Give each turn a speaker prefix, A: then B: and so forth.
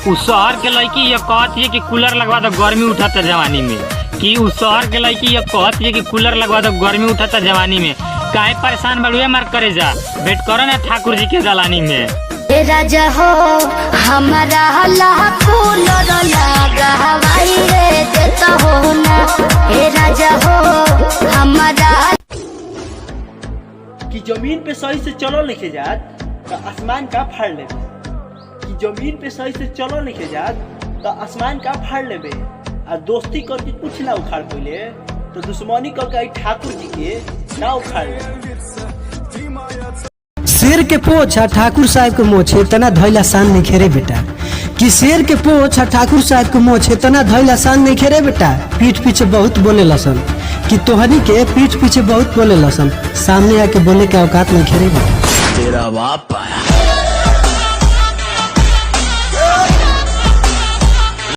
A: उस शहर के लड़की ये कहती है कि कूलर लगवा दो गर्मी उठाता जवानी में, कि उस शहर के लड़की ये कहती है कि कूलर लगवा दो गर्मी उठाता जवानी में। काहे परेशान बड़ुए मार करे जा, भेंट करो ना ठाकुर जी के दलानी में।
B: ए राजा हो हमारा कूलर लगावाई रे देता हो ना। ए राजा हो हमारा
C: कि जमीन पे सही से चलो लिखे जात तो आसमान का फाड़ लेबे, कि जमीन पे सही से चलो लिखे जात तो आसमान का फाड़ लेबे। और दोस्ती करके कुछ ना उखाड़ पहले तो दुश्मनी करके ठाकुर जी के ना उखाड़ ले।
D: शेर के पोछ ठाकुर साहब के मोछ इतना धैला सान नहीं खेरे बेटा, कि शेर के पोछ ठाकुर साहब के मोछ इतना धैला सान नहीं खेरे बेटा। पीठ पीछे बहुत बोले लसन, कि तोहनी के पीठ पीछे बहुत बोले लसन, सामने आके बोले के औकात नहीं खेरे बेटा।
E: तेरा बाप आया।